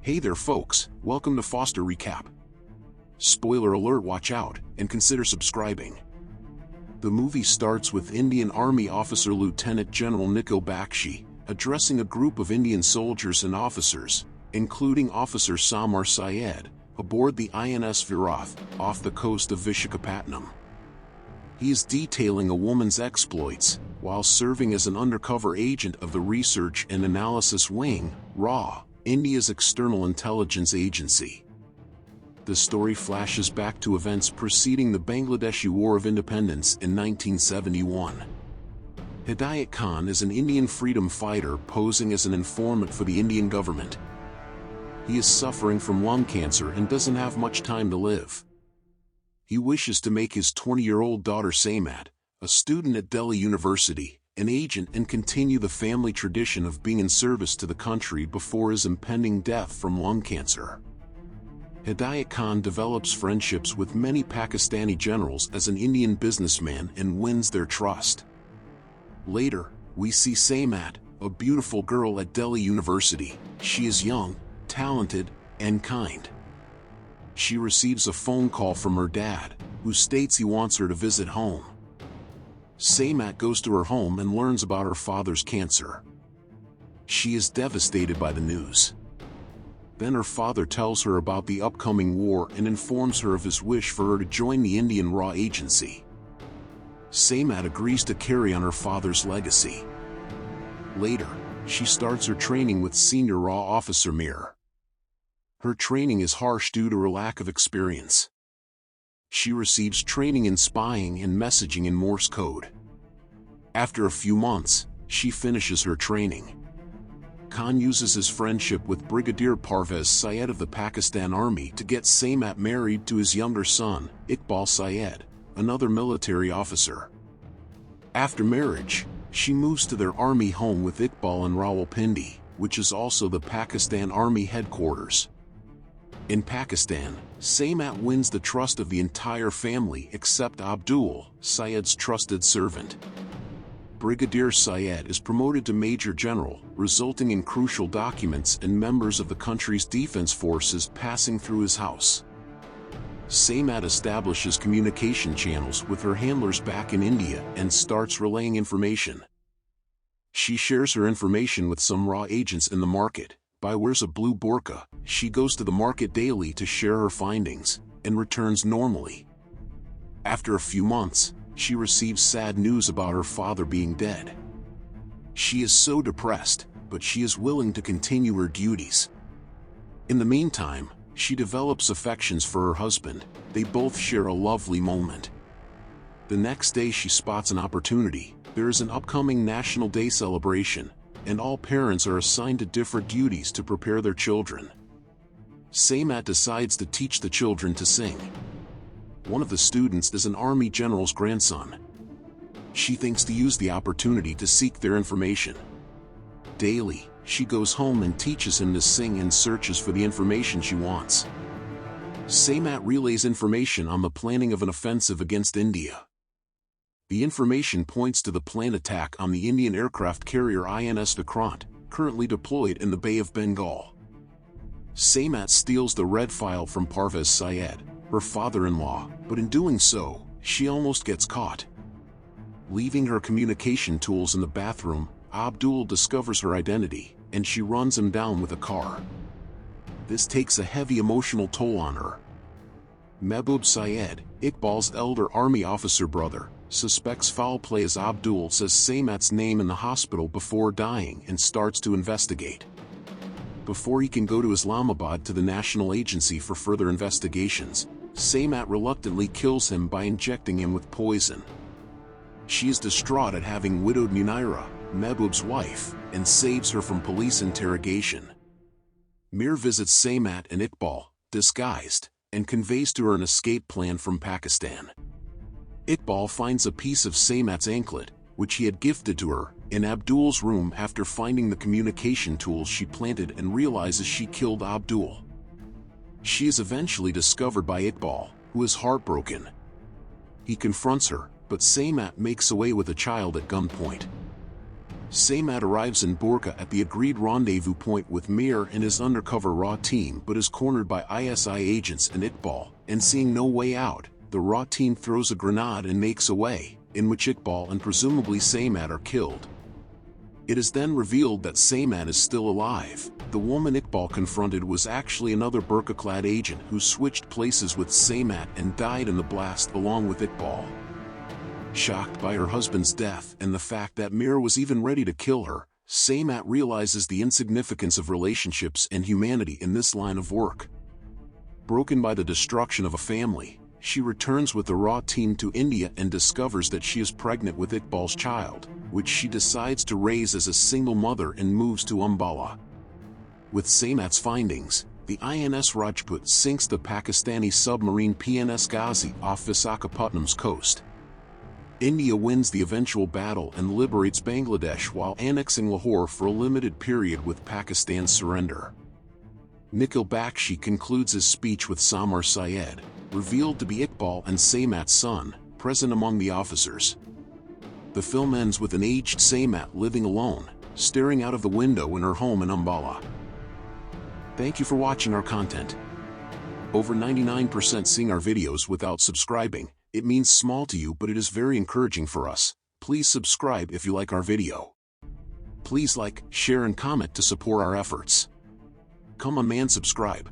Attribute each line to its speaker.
Speaker 1: Hey there folks, welcome to Foster Recap. Spoiler alert, watch out, and consider subscribing. The movie starts with Indian Army officer Lieutenant General Nikhil Bakshi addressing a group of Indian soldiers and officers, including Officer Samar Syed, aboard the INS Virat, off the coast of Vishakhapatnam. He is detailing a woman's exploits, while serving as an undercover agent of the Research and Analysis Wing, RAW, India's external intelligence agency. The story flashes back to events preceding the Bangladeshi War of Independence in 1971. Hidayat Khan is an Indian freedom fighter posing as an informant for the Indian government. He is suffering from lung cancer and doesn't have much time to live. He wishes to make his 20-year-old daughter Sehmat, a student at Delhi University, an agent and continue the family tradition of being in service to the country before his impending death from lung cancer. Hidayat Khan develops friendships with many Pakistani generals as an Indian businessman and wins their trust. Later, we see Sehmat, a beautiful girl at Delhi University. She is young, talented, and kind. She receives a phone call from her dad, who states he wants her to visit home. Sehmat goes to her home and learns about her father's cancer. She is devastated by the news. Then her father tells her about the upcoming war and informs her of his wish for her to join the Indian RAW agency. Sehmat agrees to carry on her father's legacy. Later, she starts her training with senior RAW officer Mir. Her training is harsh due to her lack of experience. She receives training in spying and messaging in Morse code. After a few months, she finishes her training. Khan uses his friendship with Brigadier Parvez Syed of the Pakistan Army to get Sehmat married to his younger son, Iqbal Syed, another military officer. After marriage, she moves to their army home with Iqbal in Rawalpindi, which is also the Pakistan Army headquarters. In Pakistan, Sehmat wins the trust of the entire family except Abdul, Syed's trusted servant. Brigadier Syed is promoted to Major General, resulting in crucial documents and members of the country's defense forces passing through his house. Sehmat establishes communication channels with her handlers back in India and starts relaying information. She shares her information with some RAW agents in the market. Wears a blue burqa. She goes to the market daily to share her findings, and returns normally. After a few months, she receives sad news about her father being dead. She is so depressed, but she is willing to continue her duties. In the meantime, she develops affections for her husband. They both share a lovely moment. The next day she spots an opportunity. There is an upcoming National Day celebration, and all parents are assigned to different duties to prepare their children. Sehmat decides to teach the children to sing. One of the students is an army general's grandson. She thinks to use the opportunity to seek their information. Daily, she goes home and teaches him to sing and searches for the information she wants. Sehmat relays information on the planning of an offensive against India. The information points to the planned attack on the Indian aircraft carrier INS Vikrant, currently deployed in the Bay of Bengal. Sehmat steals the red file from Parvez Syed, her father-in-law, but in doing so, she almost gets caught. Leaving her communication tools in the bathroom, Abdul discovers her identity, and she runs him down with a car. This takes a heavy emotional toll on her. Mehboob Syed, Iqbal's elder army officer brother, suspects foul play as Abdul says Sehmat's name in the hospital before dying and starts to investigate. Before he can go to Islamabad to the National Agency for further investigations, Sehmat reluctantly kills him by injecting him with poison. She is distraught at having widowed Munira, Mehboob's wife, and saves her from police interrogation. Mir visits Sehmat and Iqbal, disguised, and conveys to her an escape plan from Pakistan. Iqbal finds a piece of Sehmat's anklet, which he had gifted to her, in Abdul's room after finding the communication tools she planted and realizes she killed Abdul. She is eventually discovered by Iqbal, who is heartbroken. He confronts her, but Sehmat makes away with a child at gunpoint. Sehmat arrives in Borka at the agreed rendezvous point with Mir and his undercover Raw team, but is cornered by ISI agents and Iqbal, and seeing no way out, the Raw team throws a grenade and makes away, in which Iqbal and presumably Sehmat are killed. It is then revealed that Sehmat is still alive. The woman Iqbal confronted was actually another burqa-clad agent who switched places with Sehmat and died in the blast along with Iqbal. Shocked by her husband's death and the fact that Mir was even ready to kill her, Sehmat realizes the insignificance of relationships and humanity in this line of work. Broken by the destruction of a family, she returns with the Raw team to India and discovers that she is pregnant with Iqbal's child, which she decides to raise as a single mother and moves to Ambala. With Sehmat's findings, the INS Rajput sinks the Pakistani submarine PNS Ghazi off Visakhapatnam's coast. India wins the eventual battle and liberates Bangladesh while annexing Lahore for a limited period with Pakistan's surrender. Nikhil Bakshi concludes his speech with Samar Syed, revealed to be Iqbal and Sehmat's son, present among the officers. The film ends with an aged Sehmat living alone, staring out of the window in her home in Ambala. Thank you for watching our content. Over 99% seeing our videos without subscribing. It means small to you, but it is very encouraging for us. Please subscribe if you like our video. Please like, share and comment to support our efforts. Come on man, subscribe.